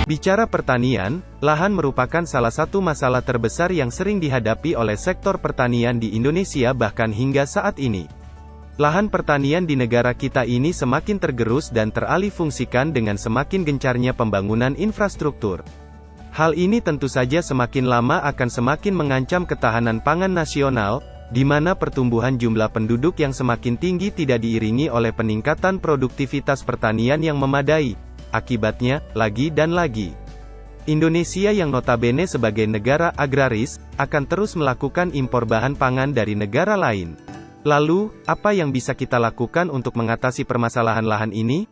Bicara pertanian, lahan merupakan salah satu masalah terbesar yang sering dihadapi oleh sektor pertanian di Indonesia bahkan hingga saat ini. Lahan pertanian di negara kita ini semakin tergerus dan teralihfungsikan dengan semakin gencarnya pembangunan infrastruktur. Hal ini tentu saja semakin lama akan semakin mengancam ketahanan pangan nasional, di mana pertumbuhan jumlah penduduk yang semakin tinggi tidak diiringi oleh peningkatan produktivitas pertanian yang memadai. Akibatnya, lagi dan lagi, Indonesia yang notabene sebagai negara agraris, akan terus melakukan impor bahan pangan dari negara lain. Lalu, apa yang bisa kita lakukan untuk mengatasi permasalahan lahan ini?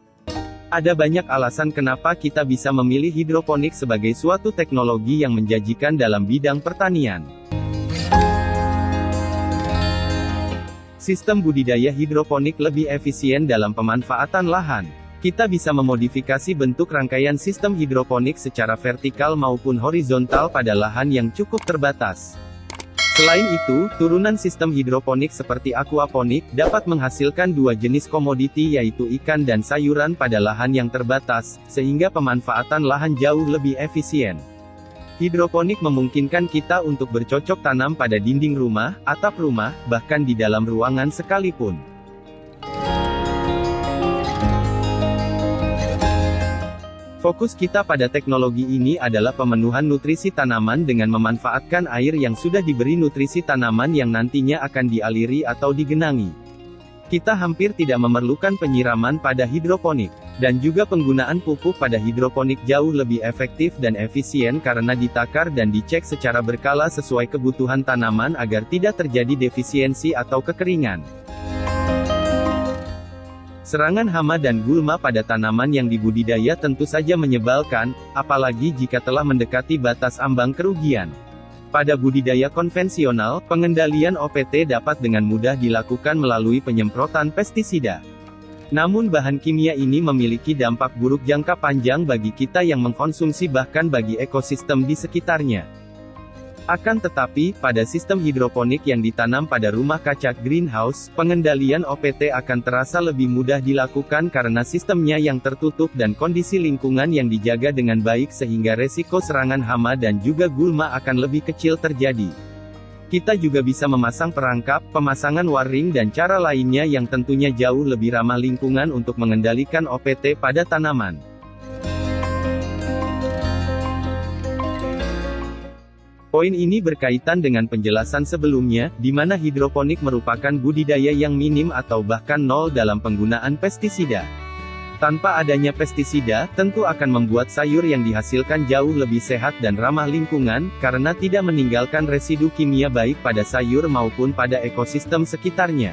Ada banyak alasan kenapa kita bisa memilih hidroponik sebagai suatu teknologi yang menjanjikan dalam bidang pertanian. Sistem budidaya hidroponik lebih efisien dalam pemanfaatan lahan. Kita bisa memodifikasi bentuk rangkaian sistem hidroponik secara vertikal maupun horizontal pada lahan yang cukup terbatas. Selain itu, turunan sistem hidroponik seperti aquaponik dapat menghasilkan dua jenis komoditi yaitu ikan dan sayuran pada lahan yang terbatas, sehingga pemanfaatan lahan jauh lebih efisien. Hidroponik memungkinkan kita untuk bercocok tanam pada dinding rumah, atap rumah, bahkan di dalam ruangan sekalipun. Fokus kita pada teknologi ini adalah pemenuhan nutrisi tanaman dengan memanfaatkan air yang sudah diberi nutrisi tanaman yang nantinya akan dialiri atau digenangi. Kita hampir tidak memerlukan penyiraman pada hidroponik, dan juga penggunaan pupuk pada hidroponik jauh lebih efektif dan efisien karena ditakar dan dicek secara berkala sesuai kebutuhan tanaman agar tidak terjadi defisiensi atau kekeringan. Serangan hama dan gulma pada tanaman yang dibudidaya tentu saja menyebalkan, apalagi jika telah mendekati batas ambang kerugian. Pada budidaya konvensional, pengendalian OPT dapat dengan mudah dilakukan melalui penyemprotan pestisida. Namun bahan kimia ini memiliki dampak buruk jangka panjang bagi kita yang mengkonsumsi bahkan bagi ekosistem di sekitarnya. Akan tetapi, pada sistem hidroponik yang ditanam pada rumah kaca greenhouse, pengendalian OPT akan terasa lebih mudah dilakukan karena sistemnya yang tertutup dan kondisi lingkungan yang dijaga dengan baik sehingga resiko serangan hama dan juga gulma akan lebih kecil terjadi. Kita juga bisa memasang perangkap, pemasangan waring dan cara lainnya yang tentunya jauh lebih ramah lingkungan untuk mengendalikan OPT pada tanaman. Poin ini berkaitan dengan penjelasan sebelumnya, di mana hidroponik merupakan budidaya yang minim atau bahkan nol dalam penggunaan pestisida. Tanpa adanya pestisida, tentu akan membuat sayur yang dihasilkan jauh lebih sehat dan ramah lingkungan, karena tidak meninggalkan residu kimia baik pada sayur maupun pada ekosistem sekitarnya.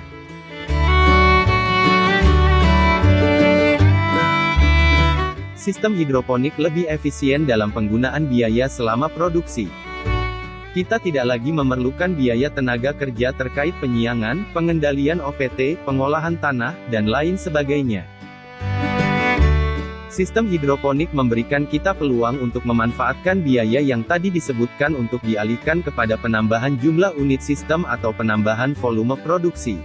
Sistem hidroponik lebih efisien dalam penggunaan biaya selama produksi. Kita tidak lagi memerlukan biaya tenaga kerja terkait penyiangan, pengendalian OPT, pengolahan tanah, dan lain sebagainya. Sistem hidroponik memberikan kita peluang untuk memanfaatkan biaya yang tadi disebutkan untuk dialihkan kepada penambahan jumlah unit sistem atau penambahan volume produksi.